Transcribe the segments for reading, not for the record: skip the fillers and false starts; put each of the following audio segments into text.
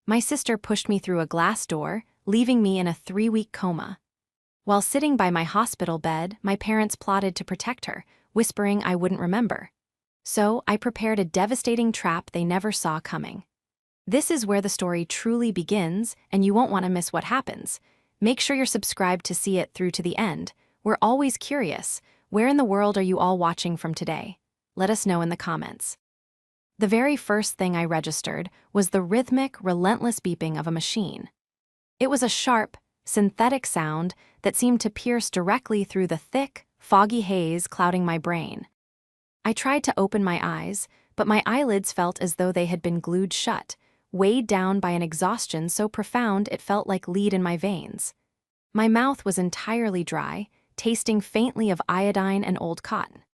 My sister pushed me through a glass door, leaving me in a 3-week coma. While sitting by my hospital bed, my parents plotted to protect her, whispering I wouldn't remember. So I prepared a devastating trap they never saw coming. This is where the story truly begins, and you won't want to miss what happens. Make sure you're subscribed to see it through to the end. We're always curious. Where in the world are you all watching from today? Let us know in the comments. The very first thing I registered was the rhythmic, relentless beeping of a machine. It was a sharp, synthetic sound that seemed to pierce directly through the thick, foggy haze clouding my brain. I tried to open my eyes, but my eyelids felt as though they had been glued shut, weighed down by an exhaustion so profound it felt like lead in my veins. My mouth was entirely dry, tasting faintly of iodine and old cotton.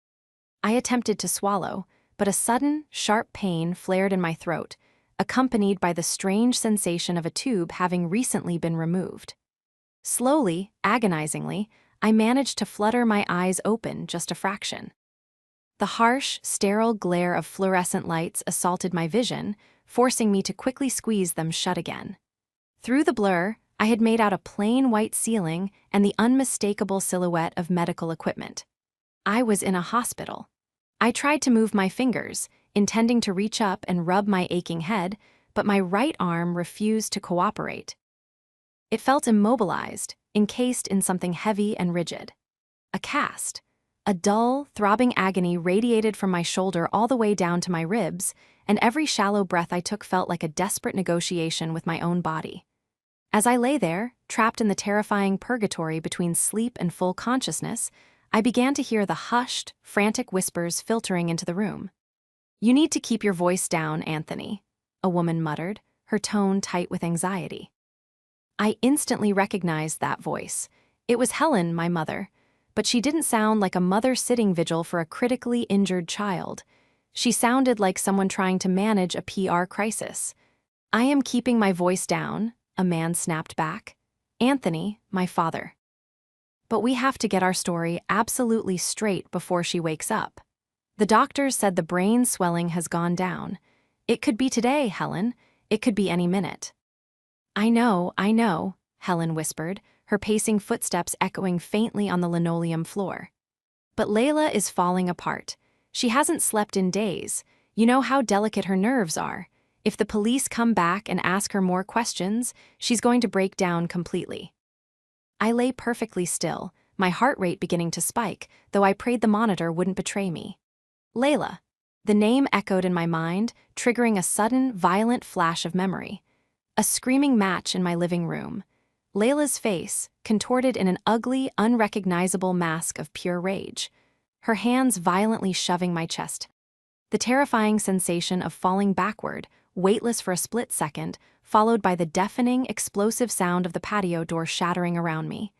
I attempted to swallow, but a sudden, sharp pain flared in my throat, accompanied by the strange sensation of a tube having recently been removed. Slowly, agonizingly, I managed to flutter my eyes open just a fraction. The harsh, sterile glare of fluorescent lights assaulted my vision, forcing me to quickly squeeze them shut again. Through the blur, I had made out a plain white ceiling and the unmistakable silhouette of medical equipment. I was in a hospital. I tried to move my fingers, intending to reach up and rub my aching head, but my right arm refused to cooperate. It felt immobilized, encased in something heavy and rigid. A cast. A dull, throbbing agony radiated from my shoulder all the way down to my ribs, and every shallow breath I took felt like a desperate negotiation with my own body. As I lay there, trapped in the terrifying purgatory between sleep and full consciousness, I began to hear the hushed, frantic whispers filtering into the room. "You need to keep your voice down, Anthony," a woman muttered, her tone tight with anxiety. I instantly recognized that voice. It was Helen, my mother, but she didn't sound like a mother sitting vigil for a critically injured child. She sounded like someone trying to manage a PR crisis. "I am keeping my voice down," a man snapped back. "Anthony, my father. But we have to get our story absolutely straight before she wakes up. The doctors said the brain swelling has gone down. It could be today, Helen. It could be any minute." I know," Helen whispered, her pacing footsteps echoing faintly on the linoleum floor. "But Layla is falling apart. She hasn't slept in days. You know how delicate her nerves are. If the police come back and ask her more questions, she's going to break down completely." I lay perfectly still, my heart rate beginning to spike, though I prayed the monitor wouldn't betray me. Layla. The name echoed in my mind, triggering a sudden, violent flash of memory. A screaming match in my living room. Layla's face, contorted in an ugly, unrecognizable mask of pure rage. Her hands violently shoving my chest. The terrifying sensation of falling backward, weightless for a split second, followed by the deafening, explosive sound of the patio door shattering around me.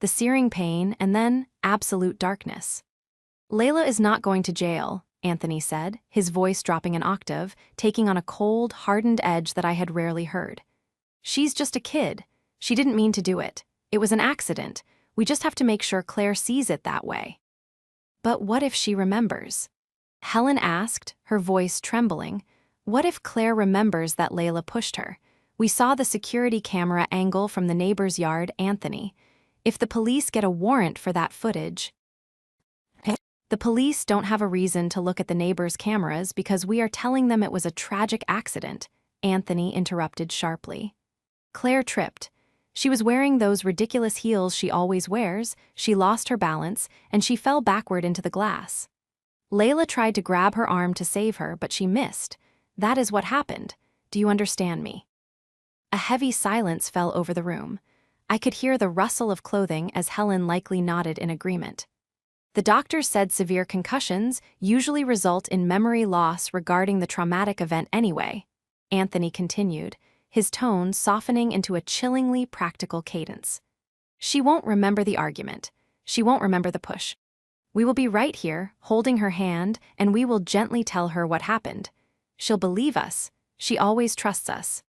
The searing pain, and then absolute darkness. "Layla is not going to jail," Anthony said, his voice dropping an octave, taking on a cold, hardened edge that I had rarely heard. "She's just a kid. She didn't mean to do it. It was an accident. We just have to make sure Claire sees it that way." "But what if she remembers?" Helen asked, her voice trembling. "What if Claire remembers that Layla pushed her? We saw the security camera angle from the neighbor's yard, Anthony. If the police get a warrant for that footage..." "The police don't have a reason to look at the neighbor's cameras because we are telling them it was a tragic accident," Anthony interrupted sharply. "Claire tripped. She was wearing those ridiculous heels she always wears, she lost her balance, and she fell backward into the glass. Layla tried to grab her arm to save her, but she missed. That is what happened. Do you understand me?" A heavy silence fell over the room. I could hear the rustle of clothing as Helen likely nodded in agreement. "The doctors said severe concussions usually result in memory loss regarding the traumatic event anyway," Anthony continued, his tone softening into a chillingly practical cadence. "She won't remember the argument. She won't remember the push. We will be right here, holding her hand, and we will gently tell her what happened. She'll believe us. She always trusts us."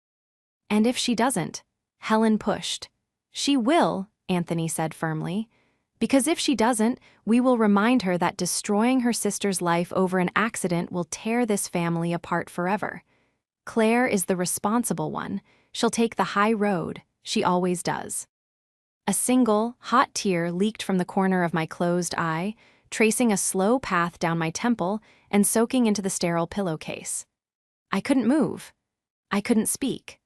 "And if she doesn't?" Helen pushed. "She will," Anthony said firmly. "Because if she doesn't, we will remind her that destroying her sister's life over an accident will tear this family apart forever. Claire is the responsible one. She'll take the high road. She always does. A single, hot tear leaked from the corner of my closed eye, tracing a slow path down my temple and soaking into the sterile pillowcase. I couldn't move. I couldn't speak.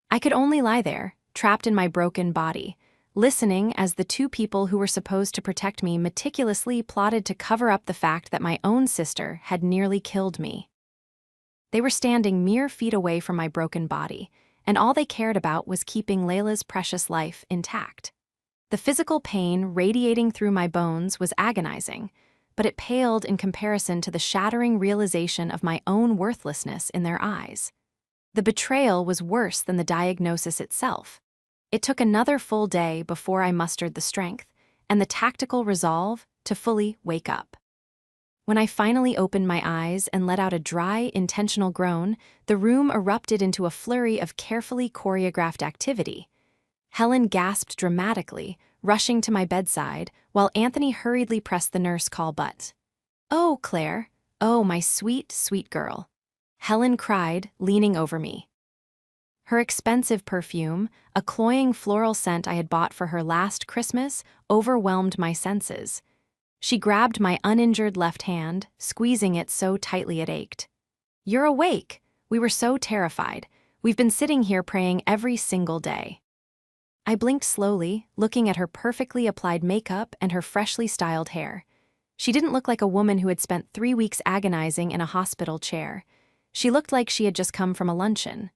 I could only lie there, trapped in my broken body, listening as the two people who were supposed to protect me meticulously plotted to cover up the fact that my own sister had nearly killed me. They were standing mere feet away from my broken body, and all they cared about was keeping Layla's precious life intact. The physical pain radiating through my bones was agonizing, but it paled in comparison to the shattering realization of my own worthlessness in their eyes. The betrayal was worse than the diagnosis itself. It took another full day before I mustered the strength and the tactical resolve to fully wake up. When I finally opened my eyes and let out a dry, intentional groan, the room erupted into a flurry of carefully choreographed activity. Helen gasped dramatically, rushing to my bedside, while Anthony hurriedly pressed the nurse call button. "Oh, Claire. Oh, my sweet, sweet girl," Helen cried, leaning over me. Her expensive perfume, a cloying floral scent I had bought for her last Christmas, overwhelmed my senses. She grabbed my uninjured left hand, squeezing it so tightly it ached. "You're awake. We were so terrified. We've been sitting here praying every single day." I blinked slowly, looking at her perfectly applied makeup and her freshly styled hair. She didn't look like a woman who had spent 3 weeks agonizing in a hospital chair. She looked like she had just come from a luncheon.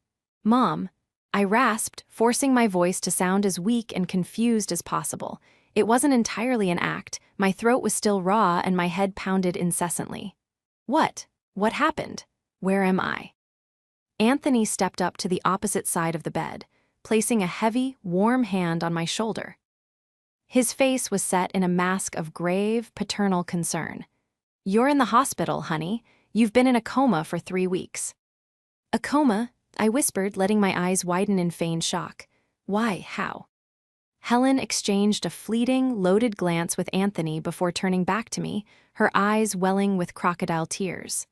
"Mom," I rasped, forcing my voice to sound as weak and confused as possible. It wasn't entirely an act, my throat was still raw and my head pounded incessantly. "What? What happened? Where am I?" Anthony stepped up to the opposite side of the bed, placing a heavy, warm hand on my shoulder. His face was set in a mask of grave, paternal concern. "You're in the hospital, honey. You've been in a coma for 3 weeks." "A coma?" I whispered, letting my eyes widen in feigned shock. "Why? How?" Helen exchanged a fleeting, loaded glance with Anthony before turning back to me, her eyes welling with crocodile tears.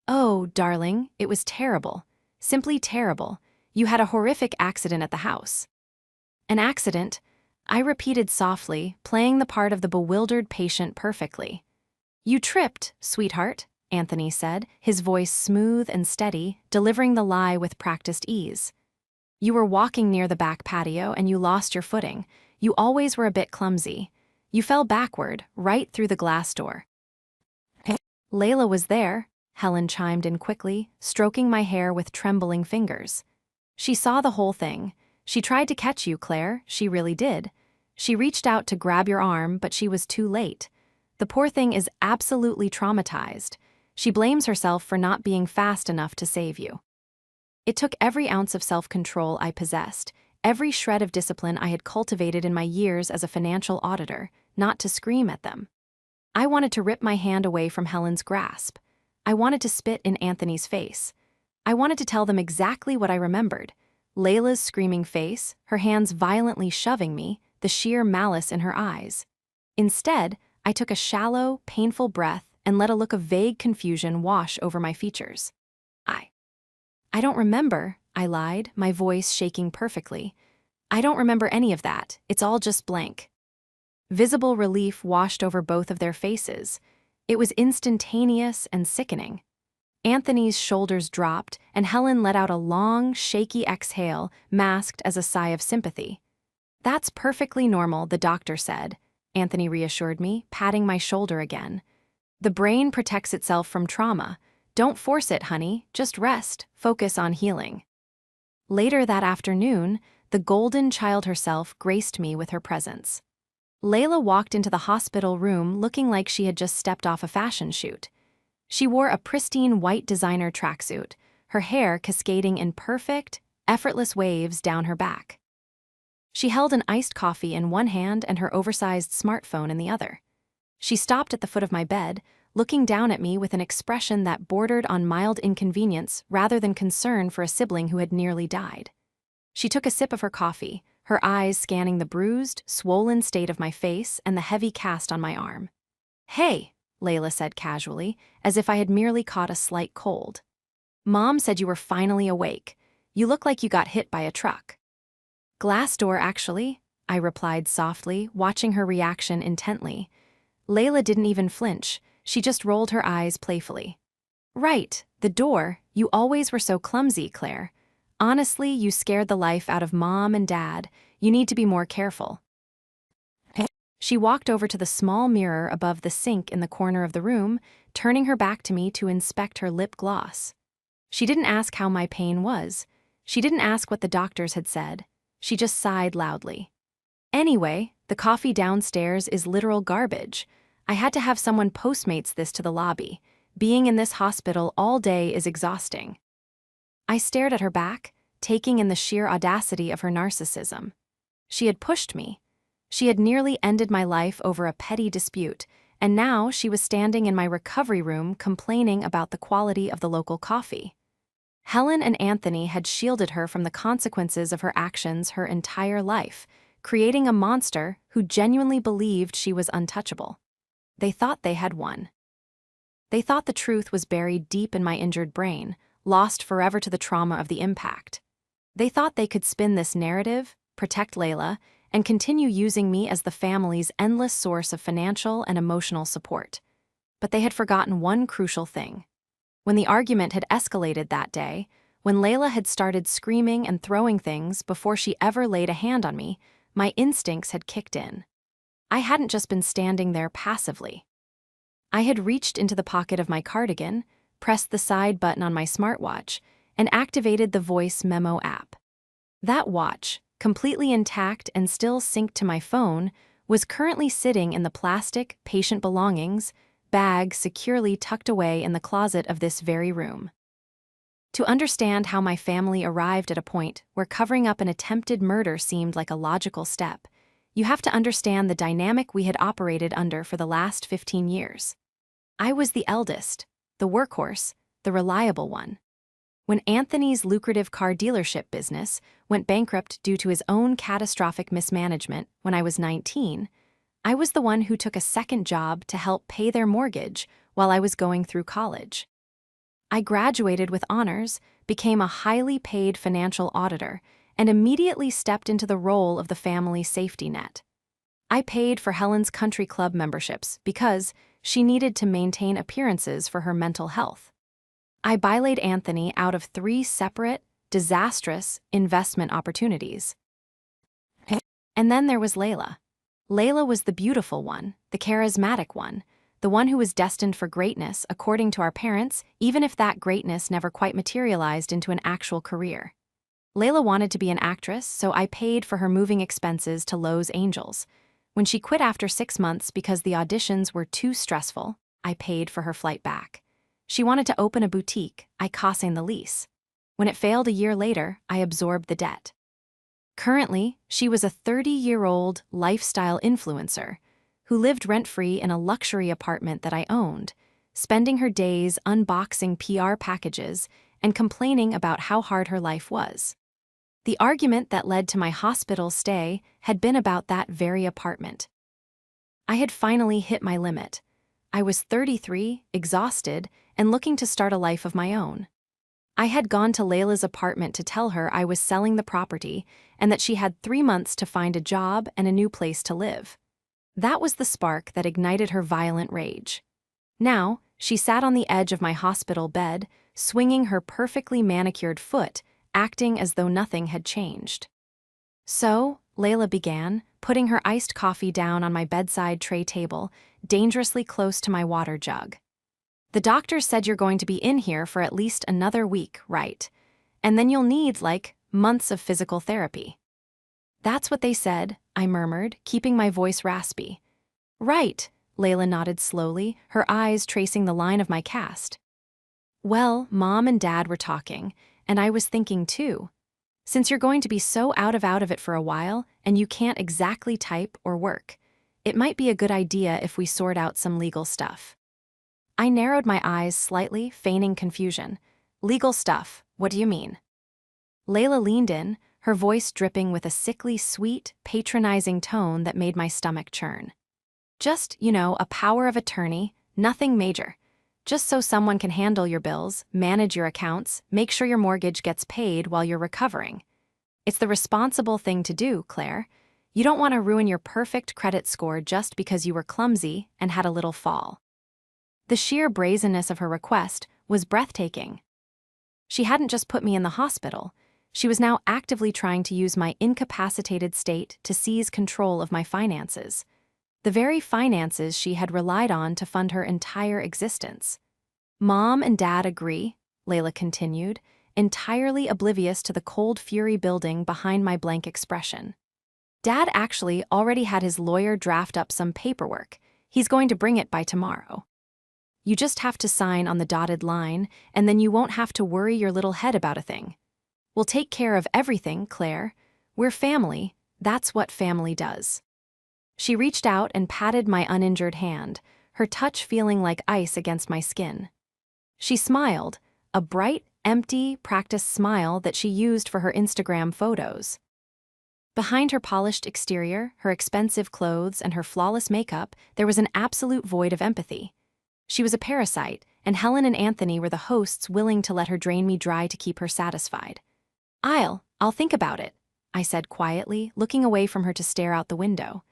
"Oh, darling, it was terrible. Simply terrible. You had a horrific accident at the house." "An accident?" I repeated softly, playing the part of the bewildered patient perfectly. "You tripped, sweetheart," Anthony said, his voice smooth and steady, delivering the lie with practiced ease. "You were walking near the back patio and you lost your footing. You always were a bit clumsy. You fell backward, right through the glass door." "Layla was there," Helen chimed in quickly, stroking my hair with trembling fingers. "She saw the whole thing. She tried to catch you, Claire, she really did. She reached out to grab your arm, but she was too late. The poor thing is absolutely traumatized. She blames herself for not being fast enough to save you." It took every ounce of self-control I possessed, every shred of discipline I had cultivated in my years as a financial auditor, not to scream at them. I wanted to rip my hand away from Helen's grasp. I wanted to spit in Anthony's face. I wanted to tell them exactly what I remembered. Layla's screaming face, her hands violently shoving me, the sheer malice in her eyes. Instead, I took a shallow, painful breath and let a look of vague confusion wash over my features. I don't remember," I lied, my voice shaking perfectly. "I don't remember any of that. It's all just blank." Visible relief washed over both of their faces. It was instantaneous and sickening. Anthony's shoulders dropped, and Helen let out a long, shaky exhale, masked as a sigh of sympathy. "That's perfectly normal," the doctor said, Anthony reassured me, patting my shoulder again. "The brain protects itself from trauma. Don't force it, honey. Just rest. Focus on healing." Later that afternoon, the golden child herself graced me with her presence. Layla walked into the hospital room looking like she had just stepped off a fashion shoot. She wore a pristine white designer tracksuit, her hair cascading in perfect, effortless waves down her back. She held an iced coffee in one hand and her oversized smartphone in the other. She stopped at the foot of my bed, looking down at me with an expression that bordered on mild inconvenience rather than concern for a sibling who had nearly died. She took a sip of her coffee, her eyes scanning the bruised, swollen state of my face and the heavy cast on my arm. "Hey," Layla said casually, as if I had merely caught a slight cold. Mom said you were finally awake. You look like you got hit by a truck. Glass door, actually, I replied softly, watching her reaction intently. Layla didn't even flinch. She just rolled her eyes playfully. Right, the door. You always were so clumsy, Claire. Honestly, you scared the life out of Mom and Dad. You need to be more careful. She walked over to the small mirror above the sink in the corner of the room, turning her back to me to inspect her lip gloss. She didn't ask how my pain was. She didn't ask what the doctors had said. She just sighed loudly. Anyway, the coffee downstairs is literal garbage. I had to have someone Postmates this to the lobby. Being in this hospital all day is exhausting. I stared at her back, taking in the sheer audacity of her narcissism. She had pushed me. She had nearly ended my life over a petty dispute, and now she was standing in my recovery room complaining about the quality of the local coffee. Helen and Anthony had shielded her from the consequences of her actions her entire life, creating a monster who genuinely believed she was untouchable. They thought they had won. They thought the truth was buried deep in my injured brain, lost forever to the trauma of the impact. They thought they could spin this narrative, protect Layla, and continue using me as the family's endless source of financial and emotional support. But they had forgotten one crucial thing. When the argument had escalated that day, when Layla had started screaming and throwing things before she ever laid a hand on me, my instincts had kicked in. I hadn't just been standing there passively. I had reached into the pocket of my cardigan, pressed the side button on my smartwatch, and activated the voice memo app. That watch, completely intact and still synced to my phone, was currently sitting in the plastic patient belongings bag securely tucked away in the closet of this very room. To understand how my family arrived at a point where covering up an attempted murder seemed like a logical step, you have to understand the dynamic we had operated under for the last 15 years. I was the eldest, the workhorse, the reliable one. When Anthony's lucrative car dealership business went bankrupt due to his own catastrophic mismanagement when I was 19, I was the one who took a second job to help pay their mortgage while I was going through college. I graduated with honors, became a highly paid financial auditor, and immediately stepped into the role of the family safety net. I paid for Helen's country club memberships because she needed to maintain appearances for her mental health. I bylaid Anthony out of 3 separate, disastrous investment opportunities. And then there was Layla. Layla was the beautiful one, the charismatic one, the one who was destined for greatness according to our parents, even if that greatness never quite materialized into an actual career. Layla wanted to be an actress, so I paid for her moving expenses to Lowe's Angels. When she quit after 6 months because the auditions were too stressful, I paid for her flight back. She wanted to open a boutique, I cost-signed the lease. When it failed a year later, I absorbed the debt. Currently, she was a 30-year-old lifestyle influencer who lived rent-free in a luxury apartment that I owned, spending her days unboxing PR packages and complaining about how hard her life was. The argument that led to my hospital stay had been about that very apartment. I had finally hit my limit. I was 33, exhausted, and looking to start a life of my own. I had gone to Layla's apartment to tell her I was selling the property and that she had 3 months to find a job and a new place to live. That was the spark that ignited her violent rage. Now, she sat on the edge of my hospital bed, swinging her perfectly manicured foot, acting as though nothing had changed. So, Layla began, putting her iced coffee down on my bedside tray table, dangerously close to my water jug. The doctor said you're going to be in here for at least another week, right? And then you'll need, months of physical therapy. That's what they said, I murmured, keeping my voice raspy. Right, Layla nodded slowly, her eyes tracing the line of my cast. Well, Mom and Dad were talking, and I was thinking too. Since you're going to be so out of it for a while, and you can't exactly type or work, it might be a good idea if we sort out some legal stuff. I narrowed my eyes slightly, feigning confusion. Legal stuff, what do you mean? Layla leaned in, her voice dripping with a sickly, sweet, patronizing tone that made my stomach churn. Just, a power of attorney, nothing major. Just so someone can handle your bills, manage your accounts, make sure your mortgage gets paid while you're recovering. It's the responsible thing to do, Claire. You don't want to ruin your perfect credit score just because you were clumsy and had a little fall. The sheer brazenness of her request was breathtaking. She hadn't just put me in the hospital. She was now actively trying to use my incapacitated state to seize control of my finances. The very finances she had relied on to fund her entire existence. Mom and Dad agree, Layla continued, entirely oblivious to the cold fury building behind my blank expression. Dad actually already had his lawyer draft up some paperwork. He's going to bring it by tomorrow. You just have to sign on the dotted line, and then you won't have to worry your little head about a thing. We'll take care of everything, Claire. We're family. That's what family does. She reached out and patted my uninjured hand, her touch feeling like ice against my skin. She smiled, a bright, empty, practiced smile that she used for her Instagram photos. Behind her polished exterior, her expensive clothes, and her flawless makeup, there was an absolute void of empathy. She was a parasite, and Helen and Anthony were the hosts willing to let her drain me dry to keep her satisfied. I'll think about it, I said quietly, looking away from her to stare out the window.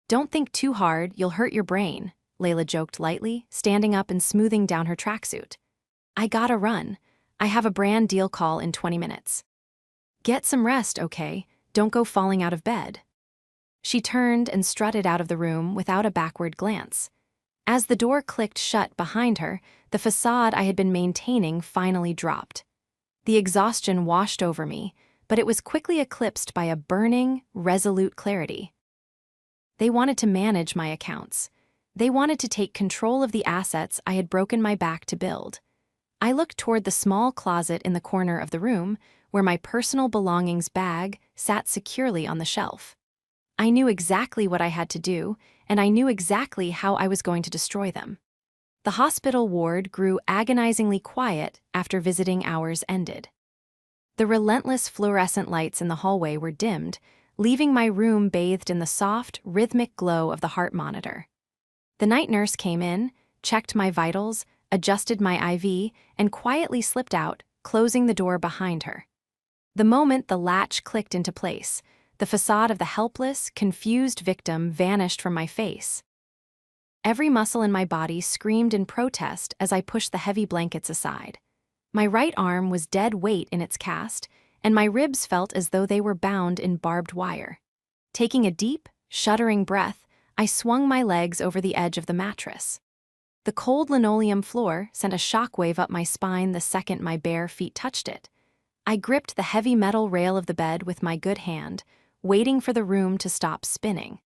Don't think too hard, you'll hurt your brain, Layla joked lightly, standing up and smoothing down her tracksuit. I gotta run. I have a brand deal call in 20 minutes. Get some rest, okay? Don't go falling out of bed. She turned and strutted out of the room without a backward glance. As the door clicked shut behind her, the facade I had been maintaining finally dropped. The exhaustion washed over me, but it was quickly eclipsed by a burning, resolute clarity. They wanted to manage my accounts. They wanted to take control of the assets I had broken my back to build. I looked toward the small closet in the corner of the room, where my personal belongings bag sat securely on the shelf. I knew exactly what I had to do, and I knew exactly how I was going to destroy them. The hospital ward grew agonizingly quiet after visiting hours ended. The relentless fluorescent lights in the hallway were dimmed, leaving my room bathed in the soft, rhythmic glow of the heart monitor. The night nurse came in, checked my vitals, adjusted my IV, and quietly slipped out, closing the door behind her. The moment the latch clicked into place, the facade of the helpless, confused victim vanished from my face. Every muscle in my body screamed in protest as I pushed the heavy blankets aside. My right arm was dead weight in its cast, and my ribs felt as though they were bound in barbed wire. Taking a deep, shuddering breath, I swung my legs over the edge of the mattress. The cold linoleum floor sent a shockwave up my spine the second my bare feet touched it. I gripped the heavy metal rail of the bed with my good hand, waiting for the room to stop spinning.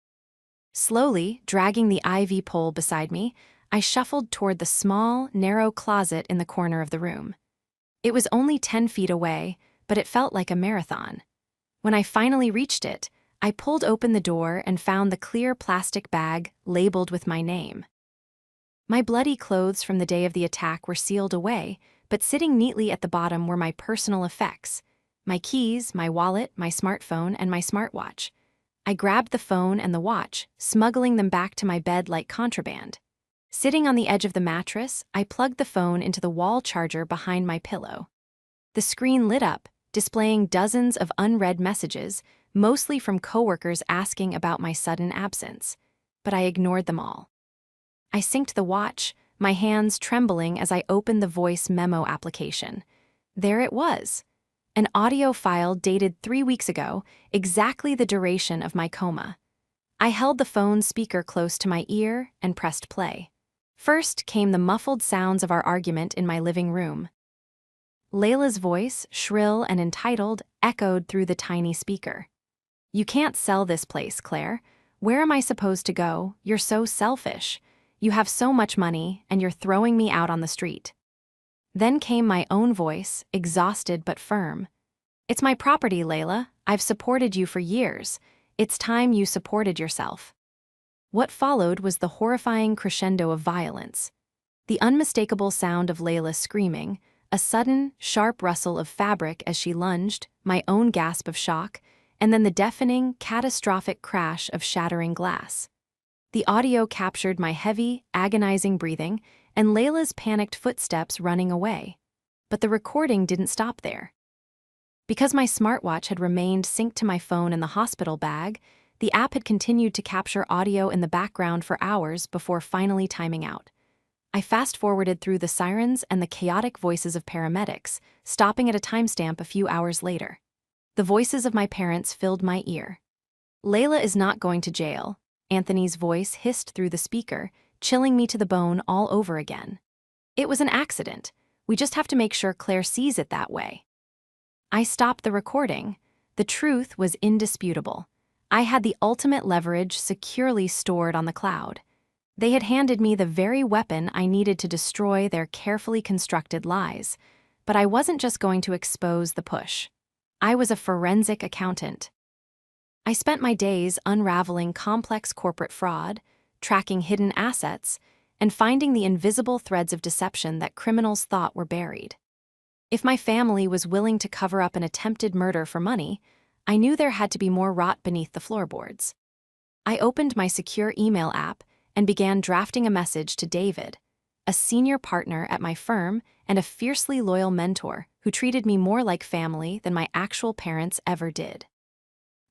Slowly, dragging the IV pole beside me, I shuffled toward the small, narrow closet in the corner of the room. It was only 10 feet away, but it felt like a marathon. When I finally reached it, I pulled open the door and found the clear plastic bag labeled with my name. My bloody clothes from the day of the attack were sealed away, but sitting neatly at the bottom were my personal effects: my keys, my wallet, my smartphone, and my smartwatch. I grabbed the phone and the watch, smuggling them back to my bed like contraband. Sitting on the edge of the mattress, I plugged the phone into the wall charger behind my pillow. The screen lit up, displaying dozens of unread messages, mostly from coworkers asking about my sudden absence, but I ignored them all. I synced the watch, my hands trembling as I opened the voice memo application. There it was. An audio file dated 3 weeks ago, exactly the duration of my coma. I held the phone speaker close to my ear and pressed play. First came the muffled sounds of our argument in my living room. Layla's voice, shrill and entitled, echoed through the tiny speaker. "You can't sell this place, Claire. Where am I supposed to go? You're so selfish. You have so much money, and you're throwing me out on the street." Then came my own voice, exhausted but firm. "It's my property, Layla. I've supported you for years. It's time you supported yourself." What followed was the horrifying crescendo of violence. The unmistakable sound of Layla screaming, a sudden, sharp rustle of fabric as she lunged, my own gasp of shock, and then the deafening, catastrophic crash of shattering glass. The audio captured my heavy, agonizing breathing, and Layla's panicked footsteps running away. But the recording didn't stop there. Because my smartwatch had remained synced to my phone in the hospital bag, the app had continued to capture audio in the background for hours before finally timing out. I fast-forwarded through the sirens and the chaotic voices of paramedics, stopping at a timestamp a few hours later. The voices of my parents filled my ear. "Layla is not going to jail," Anthony's voice hissed through the speaker, chilling me to the bone all over again. "It was an accident. We just have to make sure Claire sees it that way." I stopped the recording. The truth was indisputable. I had the ultimate leverage securely stored on the cloud. They had handed me the very weapon I needed to destroy their carefully constructed lies. But I wasn't just going to expose the push. I was a forensic accountant. I spent my days unraveling complex corporate fraud, tracking hidden assets, and finding the invisible threads of deception that criminals thought were buried. If my family was willing to cover up an attempted murder for money, I knew there had to be more rot beneath the floorboards. I opened my secure email app and began drafting a message to David, a senior partner at my firm and a fiercely loyal mentor who treated me more like family than my actual parents ever did.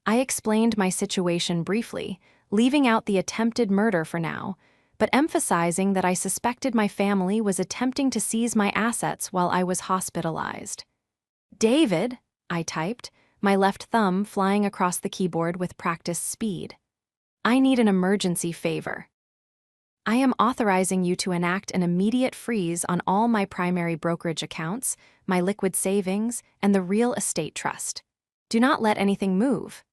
I explained my situation briefly, leaving out the attempted murder for now, but emphasizing that I suspected my family was attempting to seize my assets while I was hospitalized. "David," I typed, my left thumb flying across the keyboard with practiced speed. "I need an emergency favor. I am authorizing you to enact an immediate freeze on all my primary brokerage accounts, my liquid savings, and the real estate trust. Do not let anything move.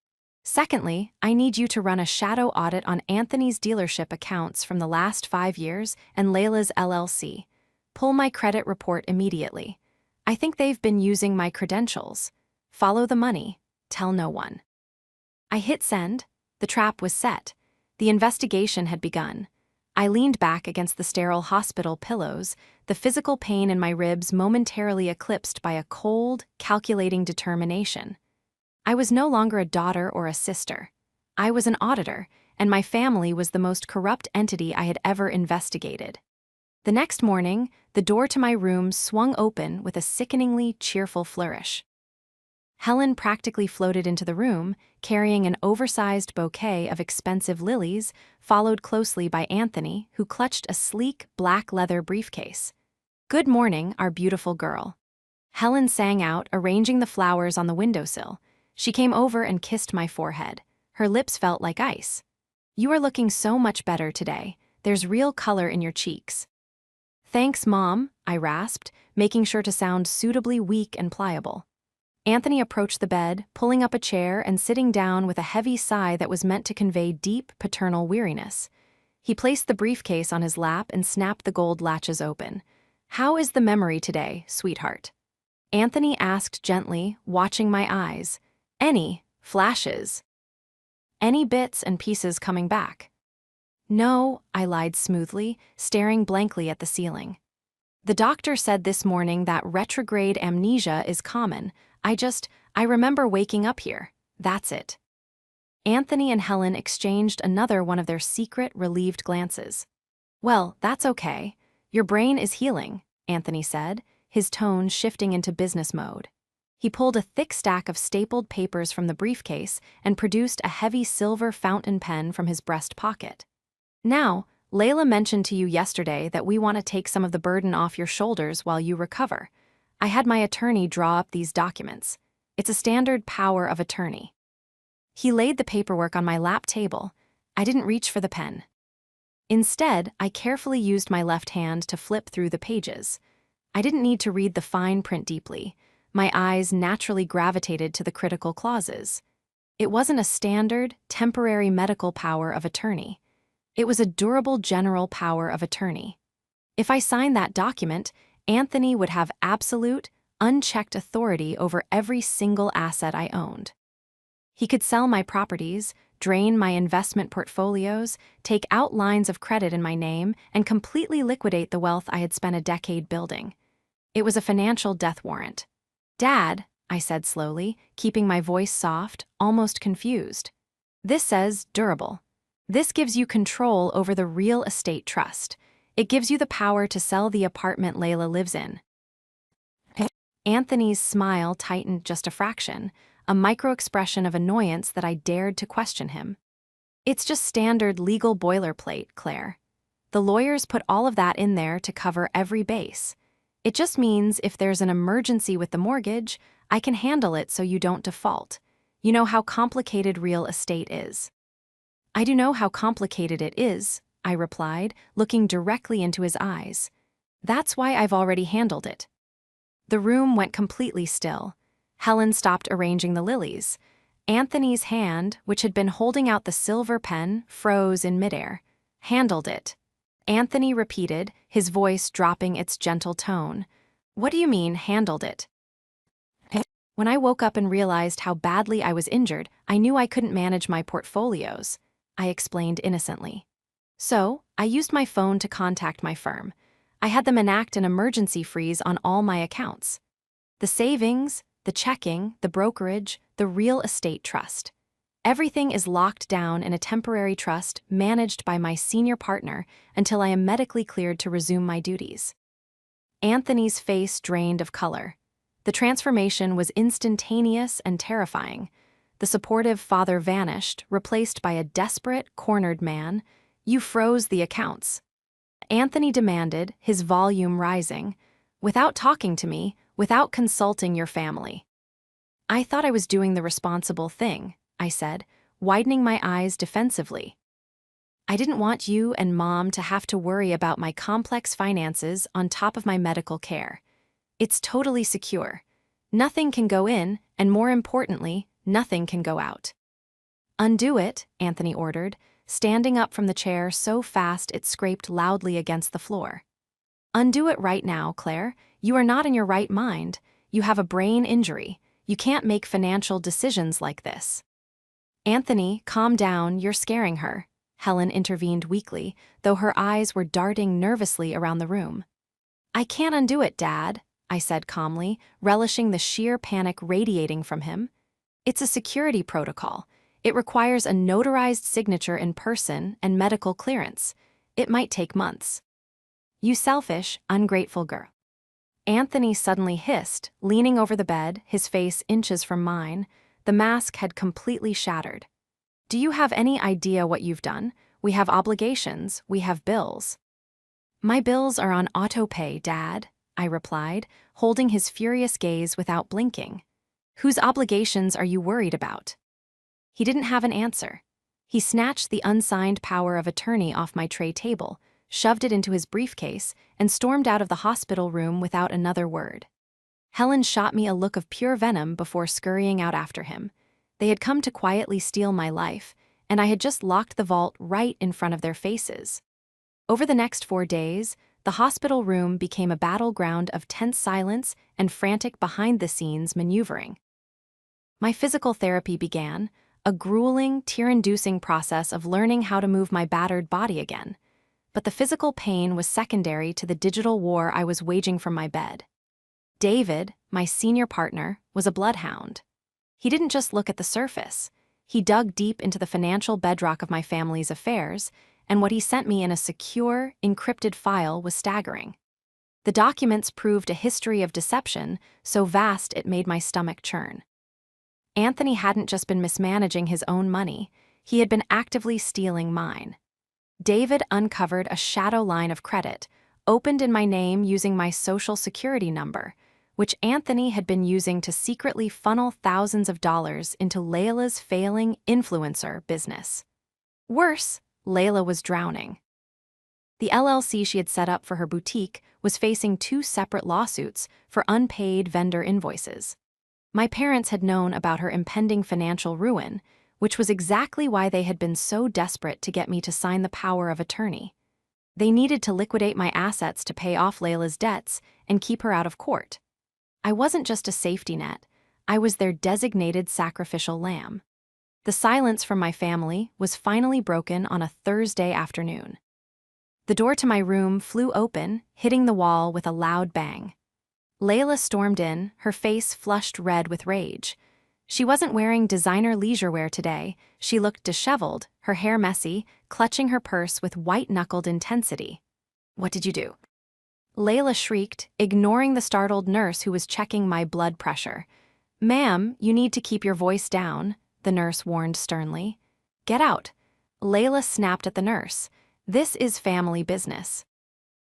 Secondly, I need you to run a shadow audit on Anthony's dealership accounts from the last 5 years and Layla's LLC. Pull my credit report immediately. I think they've been using my credentials. Follow the money. Tell no one." I hit send. The trap was set. The investigation had begun. I leaned back against the sterile hospital pillows, the physical pain in my ribs momentarily eclipsed by a cold, calculating determination. I was no longer a daughter or a sister. I was an auditor, and my family was the most corrupt entity I had ever investigated. The next morning, the door to my room swung open with a sickeningly cheerful flourish. Helen practically floated into the room, carrying an oversized bouquet of expensive lilies, followed closely by Anthony, who clutched a sleek, black leather briefcase. "Good morning, our beautiful girl." Helen sang out, arranging the flowers on the windowsill. She came over and kissed my forehead. Her lips felt like ice. "You are looking so much better today. There's real color in your cheeks." "Thanks, Mom," I rasped, making sure to sound suitably weak and pliable. Anthony approached the bed, pulling up a chair and sitting down with a heavy sigh that was meant to convey deep paternal weariness. He placed the briefcase on his lap and snapped the gold latches open. "How is the memory today, sweetheart?" Anthony asked gently, watching my eyes. "Any flashes? Any bits and pieces coming back?" "No," I lied smoothly, staring blankly at the ceiling. "The doctor said this morning that retrograde amnesia is common. I remember waking up here. That's it." Anthony and Helen exchanged another one of their secret, relieved glances. "Well, that's okay. Your brain is healing," Anthony said, his tone shifting into business mode. He pulled a thick stack of stapled papers from the briefcase and produced a heavy silver fountain pen from his breast pocket. "Now, Layla mentioned to you yesterday that we want to take some of the burden off your shoulders while you recover. I had my attorney draw up these documents. It's a standard power of attorney." He laid the paperwork on my lap table. I didn't reach for the pen. Instead, I carefully used my left hand to flip through the pages. I didn't need to read the fine print deeply. My eyes naturally gravitated to the critical clauses. It wasn't a standard, temporary medical power of attorney. It was a durable general power of attorney. If I signed that document, Anthony would have absolute, unchecked authority over every single asset I owned. He could sell my properties, drain my investment portfolios, take out lines of credit in my name, and completely liquidate the wealth I had spent a decade building. It was a financial death warrant. "Dad," I said slowly, keeping my voice soft, almost confused. "This says durable. This gives you control over the real estate trust. It gives you the power to sell the apartment Layla lives in. Anthony's smile tightened just a fraction, a micro-expression of annoyance that I dared to question him. It's just standard legal boilerplate, Claire. The lawyers put all of that in there to cover every base. It just means if there's an emergency with the mortgage, I can handle it so you don't default. You know how complicated real estate is. I do know how complicated it is, I replied, looking directly into his eyes. That's why I've already handled it. The room went completely still. Helen stopped arranging the lilies. Anthony's hand, which had been holding out the silver pen, froze in midair. Handled it. Anthony repeated, his voice dropping its gentle tone. What do you mean, handled it? When I woke up and realized how badly I was injured, I knew I couldn't manage my portfolios, I explained innocently. So, I used my phone to contact my firm. I had them enact an emergency freeze on all my accounts. The savings, the checking, the brokerage, the real estate trust. Everything is locked down in a temporary trust managed by my senior partner until I am medically cleared to resume my duties. Anthony's face drained of color. The transformation was instantaneous and terrifying. The supportive father vanished, replaced by a desperate, cornered man. You froze the accounts. Anthony demanded, his volume rising, without talking to me, without consulting your family. I thought I was doing the responsible thing, I said, widening my eyes defensively. I didn't want you and Mom to have to worry about my complex finances on top of my medical care. It's totally secure. Nothing can go in, and more importantly, nothing can go out. Undo it, Anthony ordered, standing up from the chair so fast it scraped loudly against the floor. Undo it right now, Claire. You are not in your right mind. You have a brain injury. You can't make financial decisions like this. Anthony, calm down, you're scaring her, Helen intervened weakly, though her eyes were darting nervously around the room. I can't undo it, Dad, I said calmly, relishing the sheer panic radiating from him. It's a security protocol. It requires a notarized signature in person and medical clearance. It might take months. You selfish, ungrateful girl. Anthony suddenly hissed, leaning over the bed, his face inches from mine. The mask had completely shattered. Do you have any idea what you've done? We have obligations, we have bills. My bills are on auto-pay, Dad, I replied, holding his furious gaze without blinking. Whose obligations are you worried about? He didn't have an answer. He snatched the unsigned power of attorney off my tray table, shoved it into his briefcase, and stormed out of the hospital room without another word. Helen shot me a look of pure venom before scurrying out after him. They had come to quietly steal my life, and I had just locked the vault right in front of their faces. Over the next 4 days, the hospital room became a battleground of tense silence and frantic behind-the-scenes maneuvering. My physical therapy began, a grueling, tear-inducing process of learning how to move my battered body again. But the physical pain was secondary to the digital war I was waging from my bed. David, my senior partner, was a bloodhound. He didn't just look at the surface. He dug deep into the financial bedrock of my family's affairs, and what he sent me in a secure, encrypted file was staggering. The documents proved a history of deception so vast it made my stomach churn. Anthony hadn't just been mismanaging his own money, he had been actively stealing mine. David uncovered a shadow line of credit, opened in my name using my social security number, which Anthony had been using to secretly funnel thousands of dollars into Layla's failing influencer business. Worse, Layla was drowning. The LLC she had set up for her boutique was facing 2 separate lawsuits for unpaid vendor invoices. My parents had known about her impending financial ruin, which was exactly why they had been so desperate to get me to sign the power of attorney. They needed to liquidate my assets to pay off Layla's debts and keep her out of court. I wasn't just a safety net, I was their designated sacrificial lamb. The silence from my family was finally broken on a Thursday afternoon. The door to my room flew open, hitting the wall with a loud bang. Layla stormed in, her face flushed red with rage. She wasn't wearing designer leisure wear today. She looked disheveled, her hair messy, clutching her purse with white-knuckled intensity. What did you do?" Layla shrieked, ignoring the startled nurse who was checking my blood pressure. "Ma'am, you need to keep your voice down," the nurse warned sternly. "Get out." Layla snapped at the nurse. "This is family business."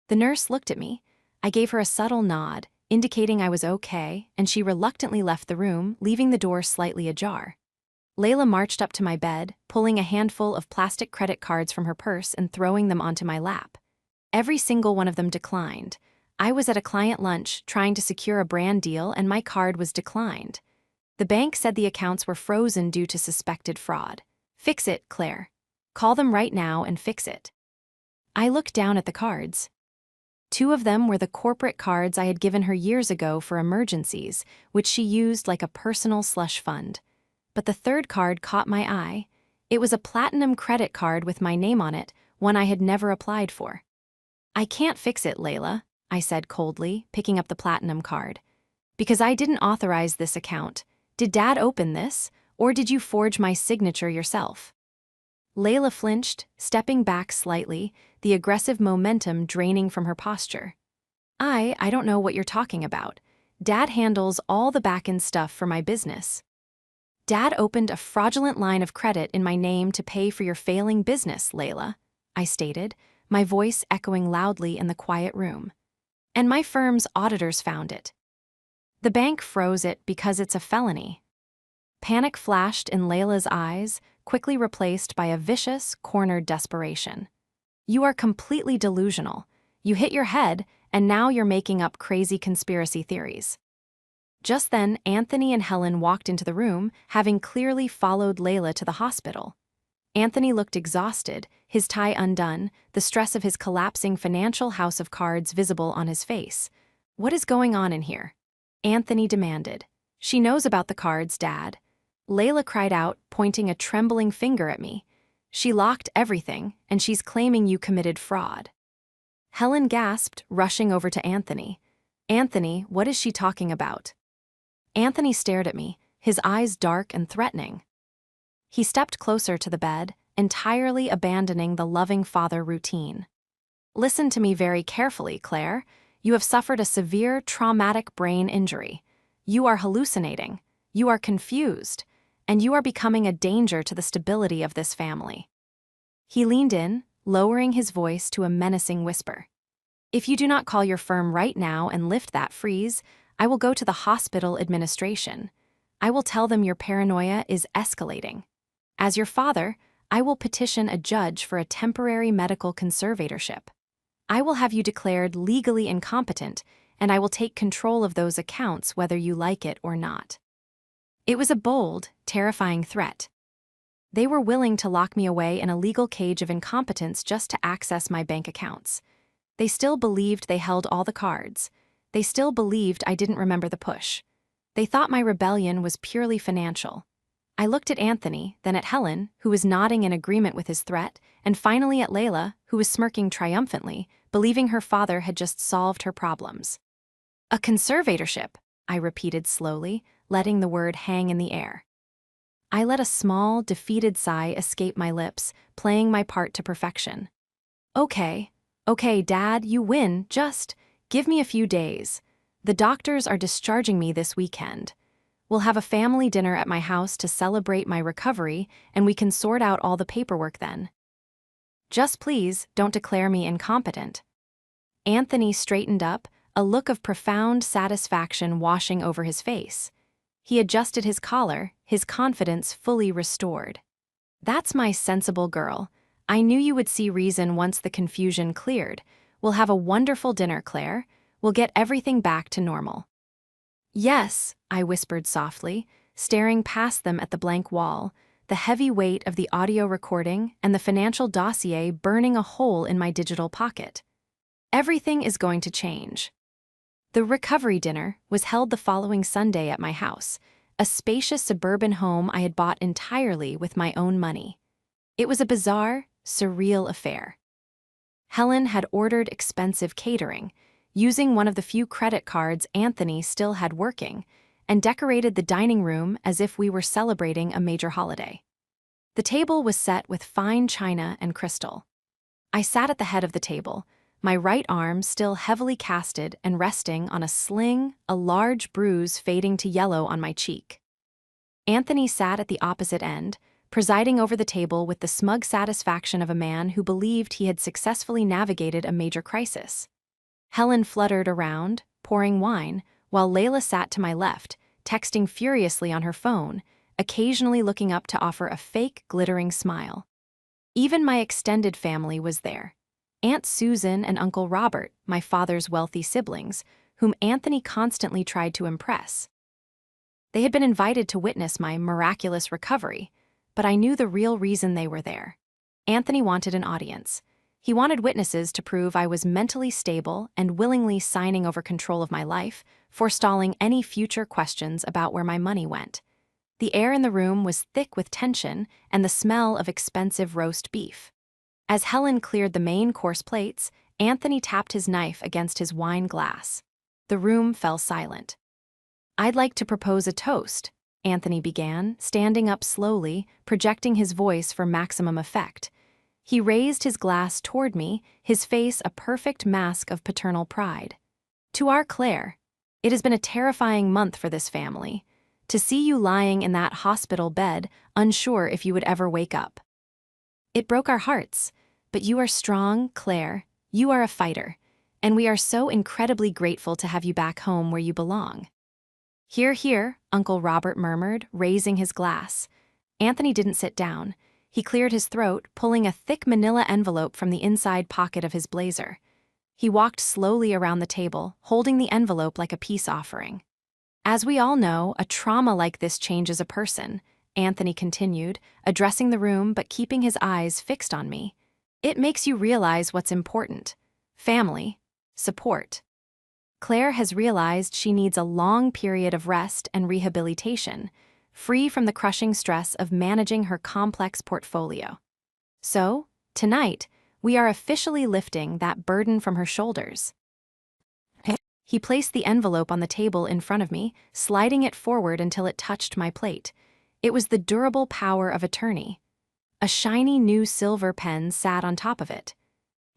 The nurse looked at me. I gave her a subtle nod, indicating I was okay, and she reluctantly left the room, leaving the door slightly ajar. Layla marched up to my bed, pulling a handful of plastic credit cards from her purse and throwing them onto my lap. Every single one of them declined. I was at a client lunch trying to secure a brand deal, and my card was declined. The bank said the accounts were frozen due to suspected fraud. "Fix it, Claire. Call them right now and fix it." I looked down at the cards. 2 of them were the corporate cards I had given her years ago for emergencies, which she used like a personal slush fund. But the 3rd card caught my eye. It was a platinum credit card with my name on it, one I had never applied for. "I can't fix it, Layla," I said coldly, picking up the platinum card. "Because I didn't authorize this account. Did Dad open this, or did you forge my signature yourself?" Layla flinched, stepping back slightly, the aggressive momentum draining from her posture. I don't know what you're talking about. Dad handles all the back-end stuff for my business." "Dad opened a fraudulent line of credit in my name to pay for your failing business, Layla," I stated, my voice echoing loudly in the quiet room. "And my firm's auditors found it. The bank froze it because it's a felony." Panic flashed in Layla's eyes, quickly replaced by a vicious, cornered desperation. "You are completely delusional. You hit your head, and now you're making up crazy conspiracy theories." Just then, Anthony and Helen walked into the room, having clearly followed Layla to the hospital. Anthony looked exhausted, his tie undone, the stress of his collapsing financial house of cards visible on his face. "What is going on in here?" Anthony demanded. "She knows about the cards, Dad." Layla cried out, pointing a trembling finger at me. "She locked everything, and she's claiming you committed fraud." Helen gasped, rushing over to Anthony. "Anthony, what is she talking about?" Anthony stared at me, his eyes dark and threatening. He stepped closer to the bed, entirely abandoning the loving father routine. "Listen to me very carefully, Claire. You have suffered a severe, traumatic brain injury. You are hallucinating. You are confused. And you are becoming a danger to the stability of this family." He leaned in, lowering his voice to a menacing whisper. "If you do not call your firm right now and lift that freeze, I will go to the hospital administration. I will tell them your paranoia is escalating. As your father, I will petition a judge for a temporary medical conservatorship. I will have you declared legally incompetent, and I will take control of those accounts whether you like it or not." It was a bold, terrifying threat. They were willing to lock me away in a legal cage of incompetence just to access my bank accounts. They still believed they held all the cards. They still believed I didn't remember the push. They thought my rebellion was purely financial. I looked at Anthony, then at Helen, who was nodding in agreement with his threat, and finally at Layla, who was smirking triumphantly, believing her father had just solved her problems. "A conservatorship," I repeated slowly, letting the word hang in the air. I let a small, defeated sigh escape my lips, playing my part to perfection. Okay, Dad, you win, just give me a few days. The doctors are discharging me this weekend. We'll have a family dinner at my house to celebrate my recovery, and we can sort out all the paperwork then. Just please don't declare me incompetent." Anthony straightened up, a look of profound satisfaction washing over his face. He adjusted his collar, his confidence fully restored. "That's my sensible girl. I knew you would see reason once the confusion cleared. We'll have a wonderful dinner, Claire. We'll get everything back to normal." "Yes," I whispered softly, staring past them at the blank wall, the heavy weight of the audio recording and the financial dossier burning a hole in my digital pocket. "Everything is going to change." The recovery dinner was held the following Sunday at my house, a spacious suburban home I had bought entirely with my own money. It was a bizarre, surreal affair. Helen had ordered expensive catering, using one of the few credit cards Anthony still had working, and decorated the dining room as if we were celebrating a major holiday. The table was set with fine china and crystal. I sat at the head of the table, my right arm still heavily casted and resting on a sling, a large bruise fading to yellow on my cheek. Anthony sat at the opposite end, presiding over the table with the smug satisfaction of a man who believed he had successfully navigated a major crisis. Helen fluttered around, pouring wine, while Layla sat to my left, texting furiously on her phone, occasionally looking up to offer a fake, glittering smile. Even my extended family was there. Aunt Susan and Uncle Robert, my father's wealthy siblings, whom Anthony constantly tried to impress. They had been invited to witness my miraculous recovery, but I knew the real reason they were there. Anthony wanted an audience. He wanted witnesses to prove I was mentally stable and willingly signing over control of my life, forestalling any future questions about where my money went. The air in the room was thick with tension and the smell of expensive roast beef. As Helen cleared the main course plates, Anthony tapped his knife against his wine glass. The room fell silent. "I'd like to propose a toast," Anthony began, standing up slowly, projecting his voice for maximum effect. He raised his glass toward me, his face a perfect mask of paternal pride. "To our Claire. It has been a terrifying month for this family. To see you lying in that hospital bed, unsure if you would ever wake up. It broke our hearts, but you are strong, Claire. You are a fighter, and we are so incredibly grateful to have you back home where you belong." "Hear, hear," Uncle Robert murmured, raising his glass. Anthony didn't sit down. He cleared his throat, pulling a thick manila envelope from the inside pocket of his blazer. He walked slowly around the table, holding the envelope like a peace offering. "As we all know, a trauma like this changes a person," Anthony continued, addressing the room but keeping his eyes fixed on me. "It makes you realize what's important. Family. Support. Claire has realized she needs a long period of rest and rehabilitation, free from the crushing stress of managing her complex portfolio. So, tonight, we are officially lifting that burden from her shoulders." He placed the envelope on the table in front of me, sliding it forward until it touched my plate. It was the durable power of attorney. A shiny new silver pen sat on top of it.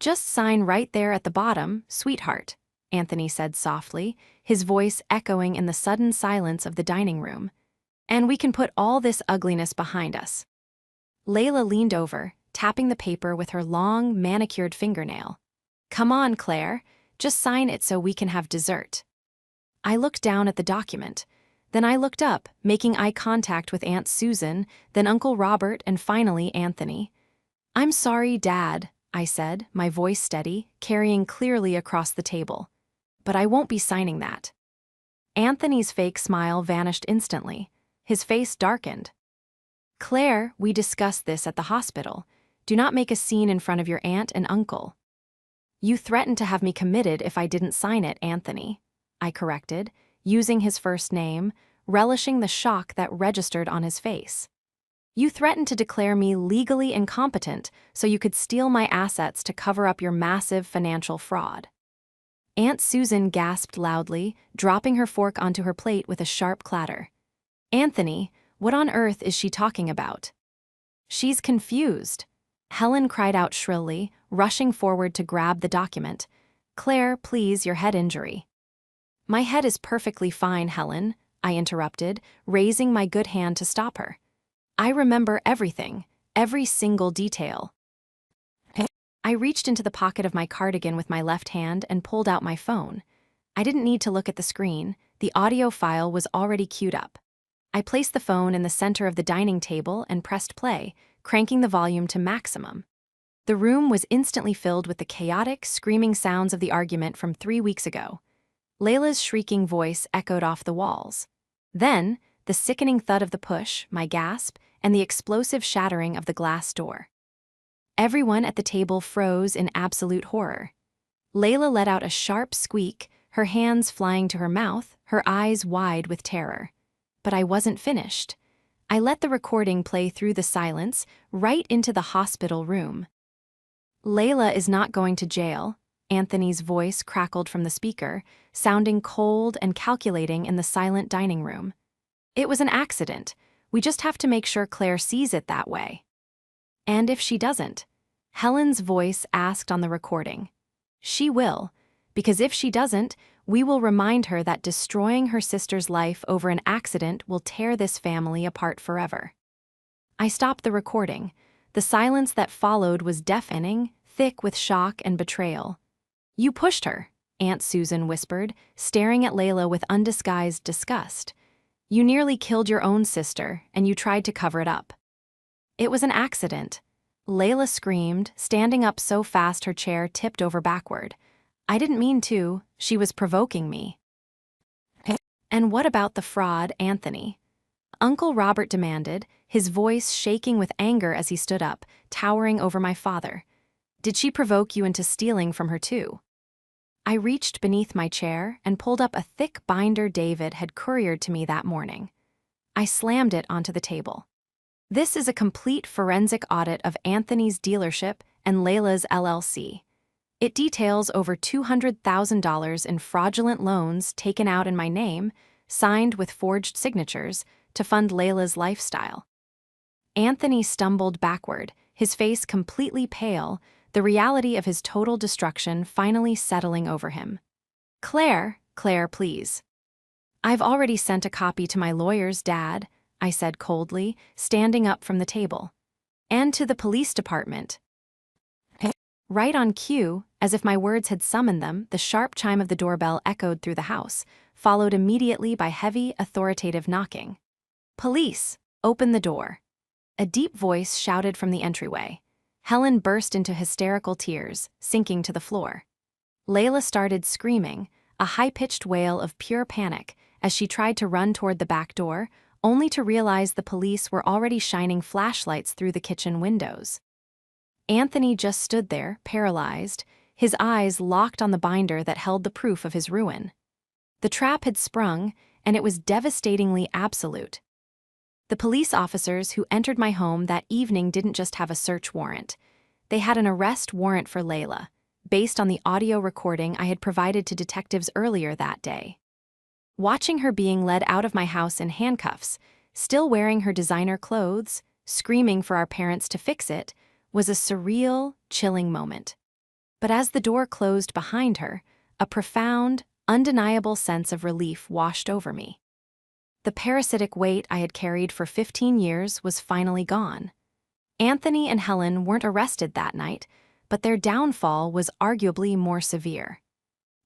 "Just sign right there at the bottom, sweetheart," Anthony said softly, his voice echoing in the sudden silence of the dining room. "And we can put all this ugliness behind us." Layla leaned over, tapping the paper with her long, manicured fingernail. "Come on, Claire. Just sign it so we can have dessert." I looked down at the document. Then I looked up, making eye contact with Aunt Susan, then Uncle Robert, and finally Anthony. "I'm sorry, Dad," I said, my voice steady, carrying clearly across the table. "But I won't be signing that." Anthony's fake smile vanished instantly. His face darkened. "Claire, we discussed this at the hospital. Do not make a scene in front of your aunt and uncle." "You threatened to have me committed if I didn't sign it, Anthony," I corrected, using his first name, relishing the shock that registered on his face. "You threatened to declare me legally incompetent so you could steal my assets to cover up your massive financial fraud." Aunt Susan gasped loudly, dropping her fork onto her plate with a sharp clatter. "Anthony, what on earth is she talking about?" "She's confused," Helen cried out shrilly, rushing forward to grab the document. "Claire, please, your head injury." "My head is perfectly fine, Helen," I interrupted, raising my good hand to stop her. "I remember everything, every single detail." I reached into the pocket of my cardigan with my left hand and pulled out my phone. I didn't need to look at the screen. The audio file was already queued up. I placed the phone in the center of the dining table and pressed play, cranking the volume to maximum. The room was instantly filled with the chaotic, screaming sounds of the argument from 3 weeks ago. Layla's shrieking voice echoed off the walls. Then, the sickening thud of the push, my gasp, and the explosive shattering of the glass door. Everyone at the table froze in absolute horror. Layla let out a sharp squeak, her hands flying to her mouth, her eyes wide with terror. But I wasn't finished. I let the recording play through the silence, right into the hospital room. "Layla is not going to jail," Anthony's voice crackled from the speaker, sounding cold and calculating in the silent dining room. "It was an accident. We just have to make sure Claire sees it that way." "And if she doesn't?" Helen's voice asked on the recording. She will, because if she doesn't, we will remind her that destroying her sister's life over an accident will tear this family apart forever. I stopped the recording. The silence that followed was deafening, thick with shock and betrayal. "You pushed her," Aunt Susan whispered, staring at Layla with undisguised disgust. "You nearly killed your own sister, and you tried to cover it up." "It was an accident," Layla screamed, standing up so fast her chair tipped over backward. "I didn't mean to, she was provoking me." "And what about the fraud, Anthony?" Uncle Robert demanded, his voice shaking with anger as he stood up, towering over my father. "Did she provoke you into stealing from her too?" I reached beneath my chair and pulled up a thick binder David had couriered to me that morning. I slammed it onto the table. "This is a complete forensic audit of Anthony's dealership and Layla's LLC. It details over $200,000 in fraudulent loans taken out in my name, signed with forged signatures, to fund Layla's lifestyle." Anthony stumbled backward, his face completely pale, the reality of his total destruction finally settling over him. Claire, please." "I've already sent a copy to my lawyers, Dad," I said coldly, standing up from the table. "And to the police department." Right on cue, as if my words had summoned them, the sharp chime of the doorbell echoed through the house, followed immediately by heavy, authoritative knocking. "Police, open the door." A deep voice shouted from the entryway. Helen burst into hysterical tears, sinking to the floor. Layla started screaming, a high-pitched wail of pure panic, as she tried to run toward the back door, only to realize the police were already shining flashlights through the kitchen windows. Anthony just stood there, paralyzed, his eyes locked on the binder that held the proof of his ruin. The trap had sprung, and it was devastatingly absolute. The police officers who entered my home that evening didn't just have a search warrant. They had an arrest warrant for Layla, based on the audio recording I had provided to detectives earlier that day. Watching her being led out of my house in handcuffs, still wearing her designer clothes, screaming for our parents to fix it, was a surreal, chilling moment. But as the door closed behind her, a profound, undeniable sense of relief washed over me. The parasitic weight I had carried for 15 years was finally gone. Anthony and Helen weren't arrested that night, but their downfall was arguably more severe.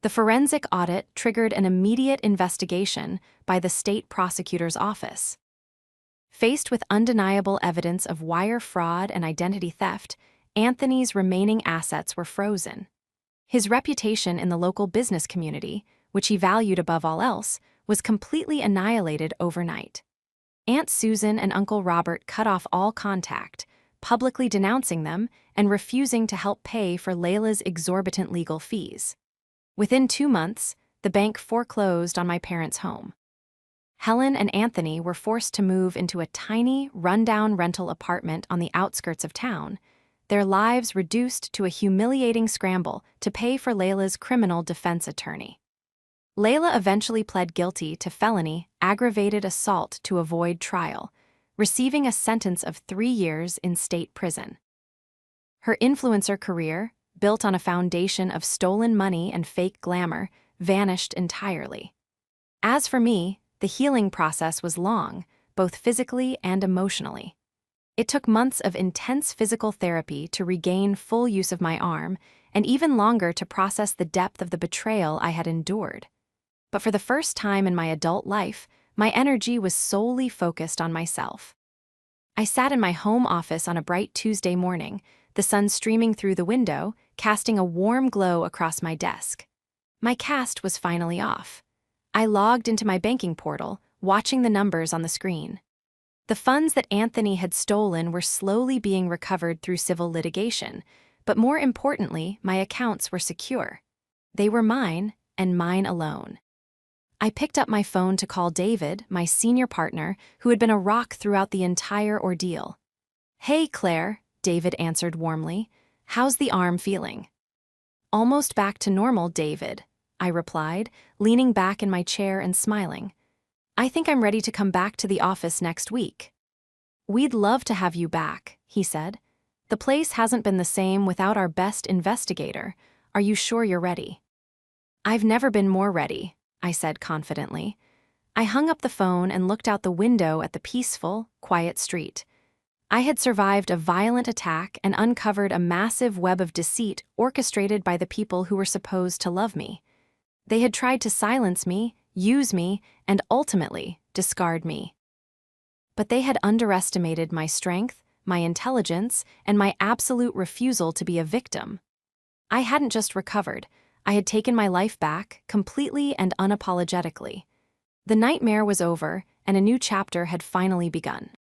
The forensic audit triggered an immediate investigation by the state prosecutor's office. Faced with undeniable evidence of wire fraud and identity theft, Anthony's remaining assets were frozen. His reputation in the local business community, which he valued above all else, was completely annihilated overnight. Aunt Susan and Uncle Robert cut off all contact, publicly denouncing them and refusing to help pay for Layla's exorbitant legal fees. Within 2 months, the bank foreclosed on my parents' home. Helen and Anthony were forced to move into a tiny, rundown rental apartment on the outskirts of town, their lives reduced to a humiliating scramble to pay for Layla's criminal defense attorney. Layla eventually pled guilty to felony aggravated assault to avoid trial, receiving a sentence of 3 years in state prison. Her influencer career, built on a foundation of stolen money and fake glamour, vanished entirely. As for me, the healing process was long, both physically and emotionally. It took months of intense physical therapy to regain full use of my arm, and even longer to process the depth of the betrayal I had endured. But for the first time in my adult life, my energy was solely focused on myself. I sat in my home office on a bright Tuesday morning, the sun streaming through the window, casting a warm glow across my desk. My cast was finally off. I logged into my banking portal, watching the numbers on the screen. The funds that Anthony had stolen were slowly being recovered through civil litigation, but more importantly, my accounts were secure. They were mine, and mine alone. I picked up my phone to call David, my senior partner, who had been a rock throughout the entire ordeal. "Hey, Claire," David answered warmly. "How's the arm feeling?" "Almost back to normal, David," I replied, leaning back in my chair and smiling. "I think I'm ready to come back to the office next week." "We'd love to have you back," he said. "The place hasn't been the same without our best investigator, Are you sure you're ready?" "I've never been more ready," I said confidently. I hung up the phone and looked out the window at the peaceful, quiet street. I had survived a violent attack and uncovered a massive web of deceit orchestrated by the people who were supposed to love me. They had tried to silence me, use me, and ultimately discard me. But they had underestimated my strength, my intelligence, and my absolute refusal to be a victim. I hadn't just recovered, I had taken my life back, completely and unapologetically. The nightmare was over, and a new chapter had finally begun.